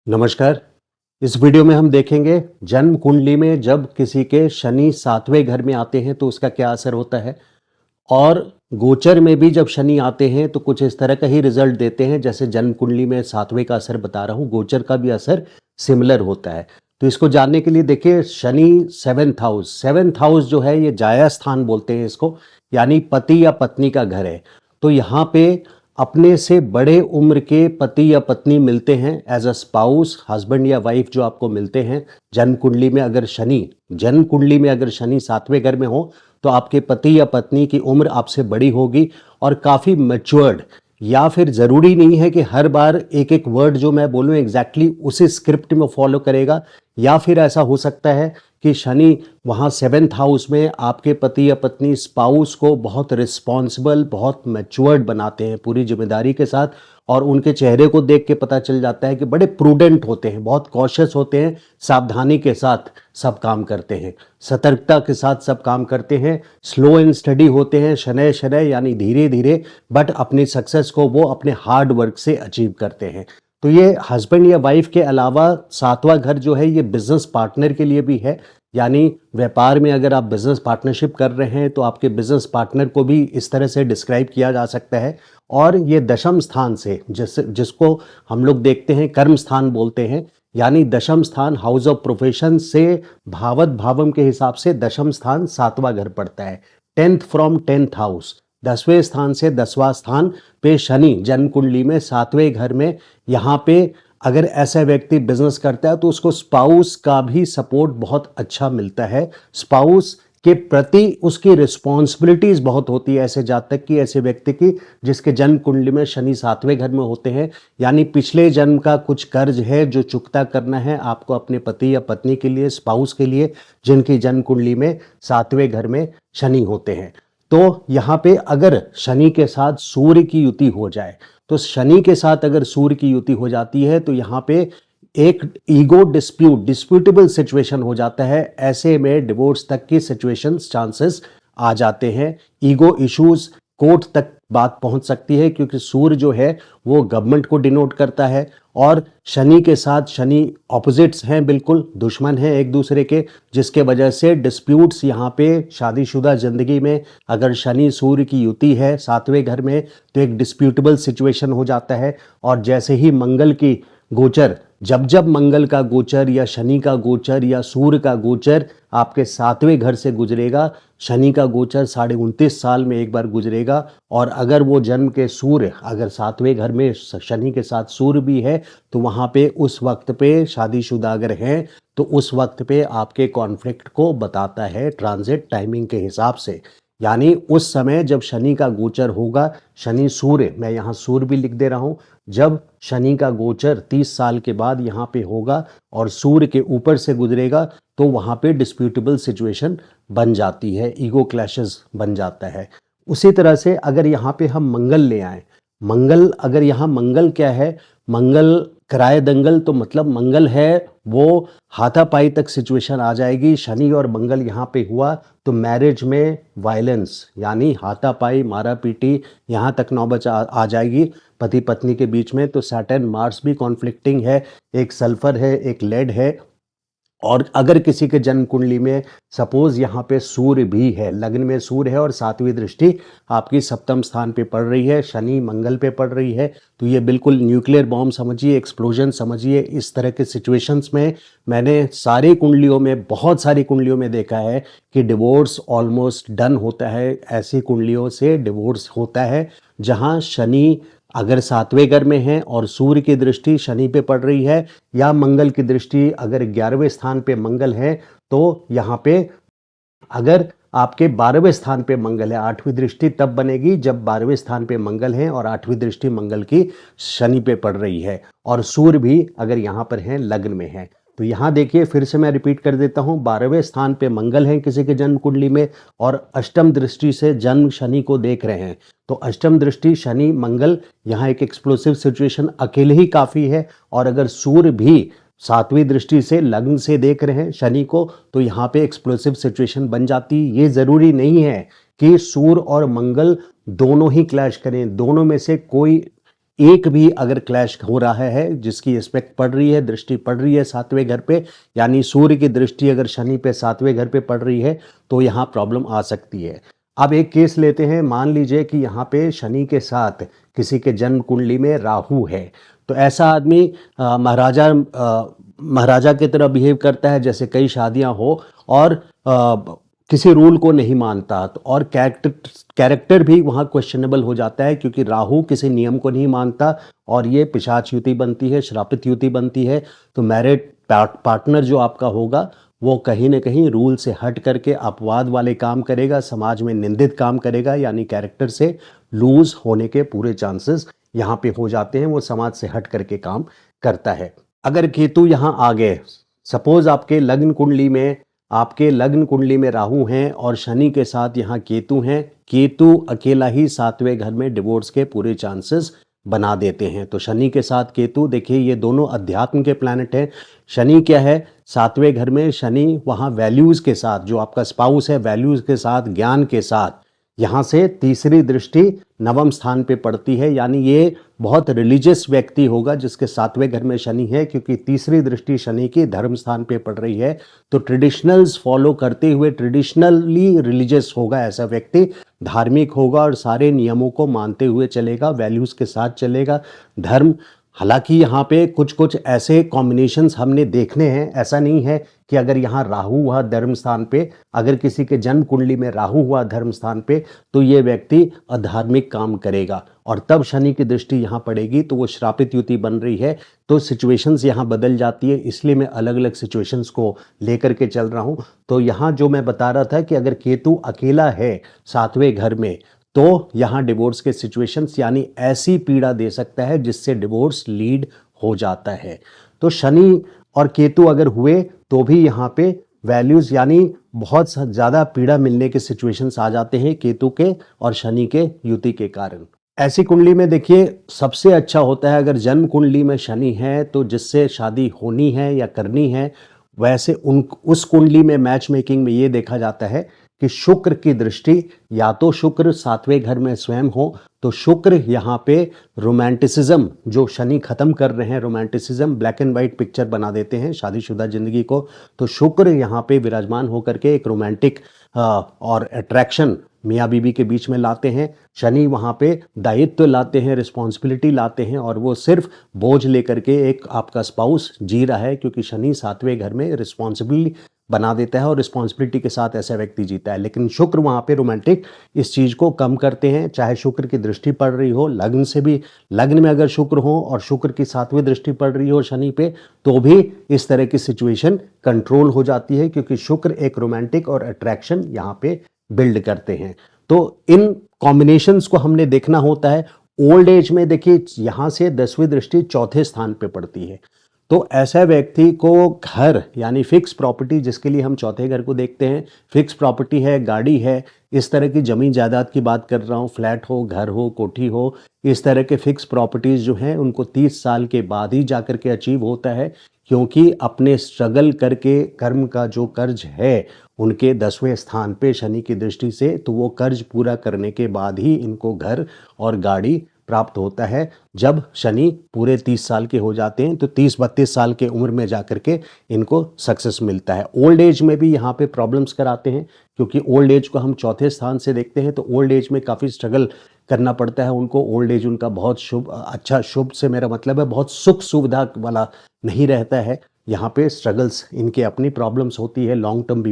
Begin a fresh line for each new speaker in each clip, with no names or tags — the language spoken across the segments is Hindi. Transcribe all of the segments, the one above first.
नमस्कार। इस वीडियो में हम देखेंगे जन्म कुंडली में जब किसी के शनि सातवें घर में आते हैं तो उसका क्या असर होता है, और गोचर में भी जब शनि आते हैं तो कुछ इस तरह का ही रिजल्ट देते हैं। जैसे जन्म कुंडली में सातवें का असर बता रहा हूँ, गोचर का भी असर सिमिलर होता है। तो इसको जानने के लिए देखिए, शनि सेवेंथ हाउस जो है ये जाया स्थान बोलते हैं इसको, यानी पति या पत्नी का घर है। तो यहाँ पे अपने से बड़े उम्र के पति या पत्नी मिलते हैं एज अ स्पाउस, हस्बैंड या वाइफ जो आपको मिलते हैं। जन्म कुंडली में अगर शनि सातवें घर में हो तो आपके पति या पत्नी की उम्र आपसे बड़ी होगी और काफ़ी मैच्योर्ड। या फिर ज़रूरी नहीं है कि हर बार एक एक वर्ड जो मैं बोलूँ एग्जैक्टली उसी स्क्रिप्ट में फॉलो करेगा, या फिर ऐसा हो सकता है कि शनि वहाँ सेवेंथ हाउस में आपके पति या पत्नी स्पाउस को बहुत रिस्पॉन्सिबल, बहुत मैच्योर्ड बनाते हैं पूरी जिम्मेदारी के साथ। और उनके चेहरे को देख के पता चल जाता है कि बड़े प्रूडेंट होते हैं, बहुत कॉशियस होते हैं, सावधानी के साथ सब काम करते हैं, सतर्कता के साथ सब काम करते हैं, स्लो एंड स्टडी होते हैं, शनय शनय यानी धीरे धीरे, बट अपनी सक्सेस को वो अपने हार्ड वर्क से अचीव करते हैं। तो ये हस्बैंड या वाइफ के अलावा सातवां घर जो है ये बिजनेस पार्टनर के लिए भी है। यानी व्यापार में अगर आप बिजनेस पार्टनरशिप कर रहे हैं तो आपके बिजनेस पार्टनर को भी इस तरह से डिस्क्राइब किया जा सकता है। और ये दशम स्थान से जिसको हम लोग देखते हैं कर्म स्थान बोलते हैं, यानी दशम स्थान हाउस ऑफ प्रोफेशन से भावत भावम के हिसाब से दशम स्थान सातवां घर पड़ता है। 10th फ्रॉम 10th हाउस, 10वें स्थान से 10वां स्थान पे शनि जन्म कुंडली में सातवें घर में। यहाँ पे अगर ऐसा व्यक्ति बिजनेस करता है तो उसको स्पाउस का भी सपोर्ट बहुत अच्छा मिलता है। स्पाउस के प्रति उसकी रिस्पॉन्सिबिलिटीज बहुत होती है ऐसे जातक की, ऐसे व्यक्ति की जिसके जन्म कुंडली में शनि सातवें घर में होते हैं। यानी पिछले जन्म का कुछ कर्ज है जो चुकता करना है आपको अपने पति या पत्नी के लिए, स्पाउस के लिए, जिनकी जन्म कुंडली में सातवें घर में शनि होते हैं। तो यहाँ पे अगर शनि के साथ सूर्य की युति हो जाए, तो शनि के साथ अगर सूर्य की युति हो जाती है तो यहाँ पे एक ईगो डिस्प्यूटेबल सिचुएशन हो जाता है। ऐसे में डिवोर्स तक की सिचुएशन चांसेस आ जाते हैं। ईगो इश्यूज कोर्ट तक बात पहुंच सकती है, क्योंकि सूर्य जो है वो गवर्नमेंट को डिनोट करता है, और शनि के साथ शनि ऑपोजिट्स हैं, बिल्कुल दुश्मन हैं एक दूसरे के, जिसके वजह से डिस्प्यूट्स यहाँ पे शादीशुदा जिंदगी में अगर शनि सूर्य की युति है सातवें घर में तो एक डिस्प्यूटेबल सिचुएशन हो जाता है। और जैसे ही मंगल की गोचर, जब मंगल का गोचर या शनि का गोचर या सूर्य का गोचर आपके सातवें घर से गुजरेगा, शनि का गोचर 29.5 साल में एक बार गुजरेगा, और अगर वो जन्म के सूर्य अगर सातवें घर में शनि के साथ सूर्य भी है तो वहाँ पे उस वक्त पे शादीशुदा अगर हैं तो उस वक्त पे आपके कॉन्फ्लिक्ट को बताता है ट्रांजिट टाइमिंग के हिसाब से। यानी उस समय जब शनि का गोचर होगा, शनि सूर्य, मैं यहाँ सूर्य भी लिख दे रहा हूँ, जब शनि का गोचर 30 साल के बाद यहाँ पे होगा और सूर्य के ऊपर से गुजरेगा तो वहाँ पे डिस्प्यूटेबल सिचुएशन बन जाती है, ईगो क्लैशेस बन जाता है। उसी तरह से अगर यहाँ पे हम मंगल ले आए, मंगल, अगर यहाँ मंगल क्या है, मंगल कराए दंगल, तो मतलब मंगल है वो हाथापाई तक सिचुएशन आ जाएगी। शनि और मंगल यहाँ पे हुआ तो मैरिज में वायलेंस यानी हाथापाई, मारा पीटी, यहाँ तक नौबत आ जाएगी पति पत्नी के बीच में। तो सैटर्न मार्स भी कॉन्फ्लिक्टिंग है, एक सल्फर है, एक लेड है। और अगर किसी के जन्म कुंडली में सपोज यहाँ पे सूर्य भी है, लग्न में सूर्य है और सातवीं दृष्टि आपकी सप्तम स्थान पे पड़ रही है, शनि मंगल पे पड़ रही है, तो ये बिल्कुल न्यूक्लियर बॉम्ब समझिए, एक्सप्लोजन समझिए। इस तरह के सिचुएशंस में मैंने सारी कुंडलियों में, बहुत सारी कुंडलियों में देखा है कि डिवोर्स ऑलमोस्ट डन होता है। ऐसी कुंडलियों से डिवोर्स होता है जहाँ शनि अगर सातवें घर में है और सूर्य की दृष्टि शनि पे पड़ रही है, या मंगल की दृष्टि अगर 11वें स्थान पे मंगल है, तो यहाँ पे अगर आपके 12वें स्थान पे मंगल है, 8वीं दृष्टि तब बनेगी जब 12वें स्थान पे मंगल है और 8वीं दृष्टि मंगल की शनि पे पड़ रही है, और सूर्य भी अगर यहाँ पर है लग्न में है। तो यहाँ देखिए, फिर से मैं रिपीट कर देता हूँ, 12वें स्थान पे मंगल है किसी के जन्म कुंडली में और अष्टम दृष्टि से जन्म शनि को देख रहे हैं, तो अष्टम दृष्टि शनि मंगल, यहाँ एक एक्सप्लोसिव सिचुएशन अकेले ही काफ़ी है। और अगर सूर्य भी सातवीं दृष्टि से लग्न से देख रहे हैं शनि को, तो यहाँ पे एक्सप्लोसिव सिचुएशन बन जाती। ये ज़रूरी नहीं है कि सूर्य और मंगल दोनों ही क्लैश करें, दोनों में से कोई एक भी अगर क्लैश हो रहा है जिसकी एस्पेक्ट पड़ रही है, दृष्टि पड़ रही है सातवें घर पे, यानी सूर्य की दृष्टि अगर शनि पे सातवें घर पे पड़ रही है तो यहाँ प्रॉब्लम आ सकती है। अब एक केस लेते हैं, मान लीजिए कि यहाँ पे शनि के साथ किसी के जन्म कुंडली में राहु है, तो ऐसा आदमी महाराजा की तरह बिहेव करता है, जैसे कई शादियां हो, और किसी रूल को नहीं मानता, तो और कैरेक्टर भी वहाँ क्वेश्चनेबल हो जाता है, क्योंकि राहु किसी नियम को नहीं मानता और ये पिशाच युति बनती है, श्रापित युति बनती है। तो मैरिड पार्टनर जो आपका होगा वो कहीं ना कहीं रूल से हट करके अपवाद वाले काम करेगा, समाज में निंदित काम करेगा, यानी कैरेक्टर से लूज होने के पूरे चांसेस यहाँ पे हो जाते हैं। वो समाज से हट करके काम करता है। अगर केतु यहाँ आ गए, सपोज आपके लग्न कुंडली में राहु हैं और शनि के साथ यहाँ केतु हैं, केतु अकेला ही सातवें घर में डिवोर्स के पूरे चांसेस बना देते हैं। तो शनि के साथ केतु, देखिए ये दोनों अध्यात्म के प्लैनेट हैं। शनि क्या है, सातवें घर में शनि वहाँ वैल्यूज के साथ, जो आपका स्पाउस है, वैल्यूज के साथ, ज्ञान के साथ, यहाँ से तीसरी दृष्टि नवम स्थान पे पड़ती है, यानी ये बहुत रिलीजियस व्यक्ति होगा जिसके सातवें घर में शनि है, क्योंकि तीसरी दृष्टि शनि की धर्म स्थान पे पड़ रही है। तो ट्रेडिशनल्स फॉलो करते हुए ट्रेडिशनली रिलीजियस होगा ऐसा व्यक्ति, धार्मिक होगा और सारे नियमों को मानते हुए चलेगा, वैल्यूज के साथ चलेगा। धर्म, हालांकि यहाँ पे कुछ कुछ ऐसे कॉम्बिनेशंस हमने देखने हैं, ऐसा नहीं है कि अगर यहाँ राहु हुआ धर्म स्थान पे, अगर किसी के जन्म कुंडली में राहु हुआ धर्म स्थान पे, तो ये व्यक्ति अधार्मिक काम करेगा, और तब शनि की दृष्टि यहाँ पड़ेगी तो वो श्रापित युति बन रही है। तो सिचुएशंस यहाँ बदल जाती है, इसलिए मैं अलग अलग सिचुएशंस को लेकर के चल रहा हूँ। तो यहाँ जो मैं बता रहा था कि अगर केतु अकेला है सातवें घर में, तो यहाँ डिवोर्स के सिचुएशंस, यानी ऐसी पीड़ा दे सकता है जिससे डिवोर्स लीड हो जाता है। तो शनि और केतु अगर हुए तो भी यहाँ पे वैल्यूज, यानी बहुत ज़्यादा पीड़ा मिलने के सिचुएशंस आ जाते हैं केतु के और शनि के युति के कारण। ऐसी कुंडली में देखिए सबसे अच्छा होता है अगर जन्म कुंडली में शनि है, तो जिससे शादी होनी है या करनी है, वैसे उस कुंडली में मैच मेकिंग में ये देखा जाता है कि शुक्र की दृष्टि, या तो शुक्र सातवें घर में स्वयं हो, तो शुक्र यहाँ पे रोमांटिसिज्म जो शनि खत्म कर रहे हैं, romanticism, black and white picture बना देते हैं शादीशुदा जिंदगी को, तो शुक्र यहाँ पे विराजमान होकर के एक रोमांटिक और अट्रैक्शन मियाँ बीबी के बीच में लाते हैं। शनि वहाँ पे दायित्व लाते हैं, रिस्पॉन्सिबिलिटी लाते हैं, और वो सिर्फ बोझ लेकर के एक आपका स्पाउस जी रहा है, क्योंकि शनि सातवें घर में रिस्पॉन्सिबिलिटी बना देता है और रिस्पॉन्सिबिलिटी के साथ ऐसा व्यक्ति जीता है। लेकिन शुक्र वहाँ पे रोमांटिक इस चीज़ को कम करते हैं, चाहे शुक्र की दृष्टि पड़ रही हो, लग्न से भी, लग्न में अगर शुक्र हो और शुक्र की सातवीं दृष्टि पड़ रही हो शनि पे, तो भी इस तरह की सिचुएशन कंट्रोल हो जाती है, क्योंकि शुक्र एक रोमांटिक और अट्रैक्शन यहाँ पे बिल्ड करते हैं। तो इन कॉम्बिनेशंस को हमने देखना होता है। ओल्ड एज में देखिए यहाँ से 10वीं दृष्टि चौथे स्थान पे पड़ती है, तो ऐसा व्यक्ति को घर, यानी फिक्स प्रॉपर्टी, जिसके लिए हम चौथे घर को देखते हैं, फिक्स प्रॉपर्टी है, गाड़ी है, इस तरह की जमीन जायदाद की बात कर रहा हूँ, फ्लैट हो, घर हो, कोठी हो, इस तरह के फिक्स प्रॉपर्टीज जो हैं उनको 30 साल के बाद ही जाकर के अचीव होता है, क्योंकि अपने स्ट्रगल करके कर्म का जो कर्ज है उनके 10वें स्थान पे शनि की दृष्टि से, तो वो कर्ज पूरा करने के बाद ही इनको घर और गाड़ी प्राप्त होता है। जब शनि पूरे 30 साल के हो जाते हैं, तो 30-32 साल के उम्र में जाकर के इनको सक्सेस मिलता है। ओल्ड एज में भी यहाँ पे प्रॉब्लम्स कराते हैं, क्योंकि ओल्ड एज को हम चौथे स्थान से देखते हैं, तो ओल्ड एज में काफ़ी स्ट्रगल करना पड़ता है उनको। ओल्ड एज उनका बहुत शुभ, अच्छा शुभ से मेरा मतलब है बहुत सुख सुविधा वाला नहीं रहता है। यहाँ पे स्ट्रगल्स, इनके अपनी प्रॉब्लम्स होती है, लॉन्ग टर्म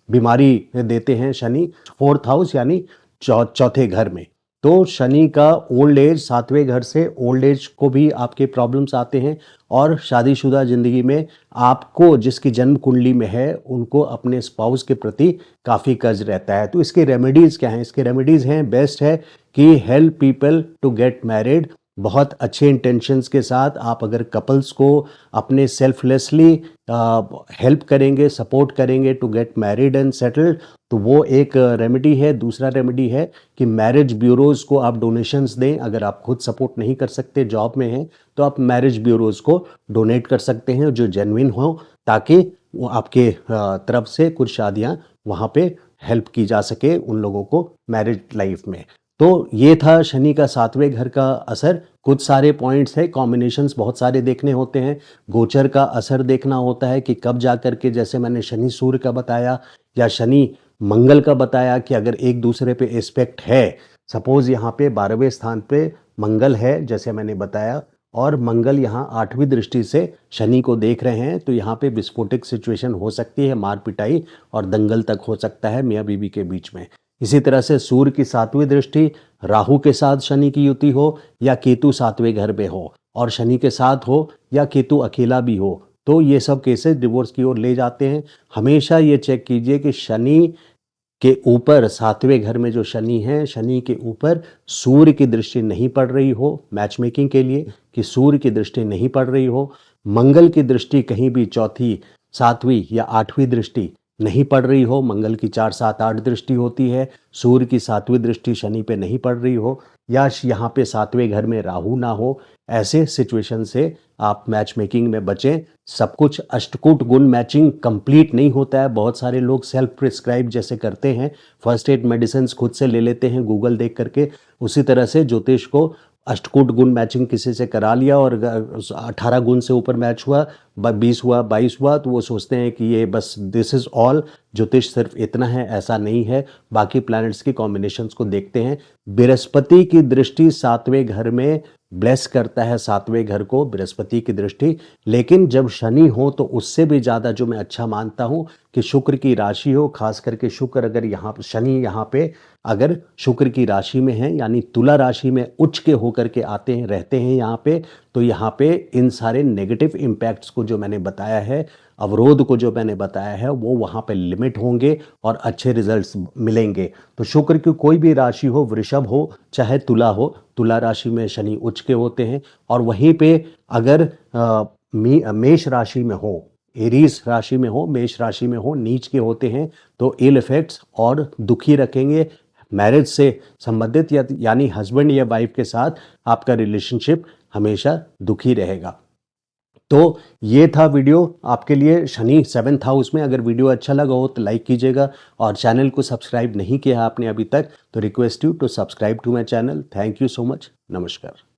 बीमारी देते हैं शनि 4th हाउस, यानी चौथे घर में। तो शनि का ओल्ड एज, सातवें घर से ओल्ड एज को भी आपके प्रॉब्लम्स आते हैं, और शादीशुदा ज़िंदगी में आपको जिसकी जन्म कुंडली में है उनको अपने स्पाउस के प्रति काफ़ी कर्ज रहता है। तो इसके रेमेडीज़ क्या हैं? इसके रेमेडीज़ हैं, बेस्ट है कि help people to get married. बहुत अच्छे इंटेंशंस के साथ आप अगर कपल्स को अपने सेल्फलेसली हेल्प करेंगे, सपोर्ट करेंगे to get married and settled, तो वो एक रेमेडी है। दूसरा रेमेडी है कि मैरिज ब्यूरोज़ को आप डोनेशंस दें। अगर आप खुद सपोर्ट नहीं कर सकते, जॉब में हैं, तो आप मैरिज ब्यूरोज़ को डोनेट कर सकते हैं जो जेन्युइन हो, ताकि वो आपके तरफ से कुछ शादियां वहाँ पे हेल्प की जा सके उन लोगों को मैरिज लाइफ में। तो ये था शनि का सातवें घर का असर। कुछ सारे पॉइंट्स है, कॉम्बिनेशंस बहुत सारे देखने होते हैं, गोचर का असर देखना होता है कि कब जा कर के, जैसे मैंने शनि सूर्य का बताया या शनि मंगल का बताया कि अगर एक दूसरे पे एस्पेक्ट है, सपोज यहाँ पे 12वें स्थान पे मंगल है जैसे मैंने बताया, और मंगल यहाँ 8वीं दृष्टि से शनि को देख रहे हैं, तो यहाँ पे विस्फोटक सिचुएशन हो सकती है, मार पिटाई और दंगल तक हो सकता है मियाँ बीवी के बीच में। इसी तरह से सूर्य की 7वीं दृष्टि राहु के साथ शनि की युति हो या केतु 7वें घर में हो और शनि के साथ हो या केतु अकेला भी हो, तो ये सब केसेस डिवोर्स की ओर ले जाते हैं। हमेशा ये चेक कीजिए कि शनि के ऊपर 7वें घर में जो शनि है, शनि के ऊपर सूर्य की दृष्टि नहीं पड़ रही हो, मैच मेकिंग के लिए कि सूर्य की दृष्टि नहीं पड़ रही हो, मंगल की दृष्टि कहीं भी चौथी, 7वीं या 8वीं दृष्टि नहीं पड़ रही हो, मंगल की 4, 7, 8 दृष्टि होती है, सूर्य की 7वीं दृष्टि शनि पे नहीं पड़ रही हो, या यहाँ पे 7वें घर में राहु ना हो, ऐसे सिचुएशन से आप मैच मेकिंग में बचें। सब कुछ अष्टकूट गुण मैचिंग कंप्लीट नहीं होता है, बहुत सारे लोग सेल्फ प्रिस्क्राइब जैसे करते हैं, फर्स्ट एड मेडिसिन खुद से ले लेते हैं गूगल देख करके, उसी तरह से ज्योतिष को अष्टकूट गुण मैचिंग किसी से करा लिया और 18 गुण से ऊपर मैच हुआ, 20 हुआ, 22 हुआ, तो वो सोचते हैं कि ये बस दिस इज़ ऑल, ज्योतिष सिर्फ इतना है, ऐसा नहीं है। बाकी प्लैनेट्स की कॉम्बिनेशंस को देखते हैं। बृहस्पति की दृष्टि 7वें घर में ब्लेस करता है, 7वें घर को बृहस्पति की दृष्टि, लेकिन जब शनि हो तो उससे भी ज़्यादा जो मैं अच्छा मानता हूँ कि शुक्र की राशि हो, खास करके शुक्र अगर यहाँ शनि यहाँ पे अगर शुक्र की राशि में है यानी तुला राशि में उच्च के होकर के आते हैं, रहते हैं यहाँ पे, तो यहाँ पे इन सारे नेगेटिव इम्पैक्ट्स को जो मैंने बताया है, अवरोध को जो मैंने बताया है, वो वहाँ पे लिमिट होंगे और अच्छे रिजल्ट्स मिलेंगे। तो शुक्र की कोई भी राशि हो, वृषभ हो चाहे तुला हो, तुला राशि में शनि उच्च के होते हैं, और वहीं पे अगर मेष राशि में हो, एरीज राशि में हो, मेष राशि में हो, नीच के होते हैं, तो इल इफेक्ट्स और दुखी रखेंगे। मैरिज से संबंधित यानी हस्बैंड या वाइफ के साथ आपका रिलेशनशिप हमेशा दुखी रहेगा। तो ये था वीडियो आपके लिए शनि 7th हाउस में। अगर वीडियो अच्छा लगा हो तो लाइक कीजिएगा, और चैनल को सब्सक्राइब नहीं किया आपने अभी तक तो request you to subscribe to my channel. Thank you so much. नमस्कार।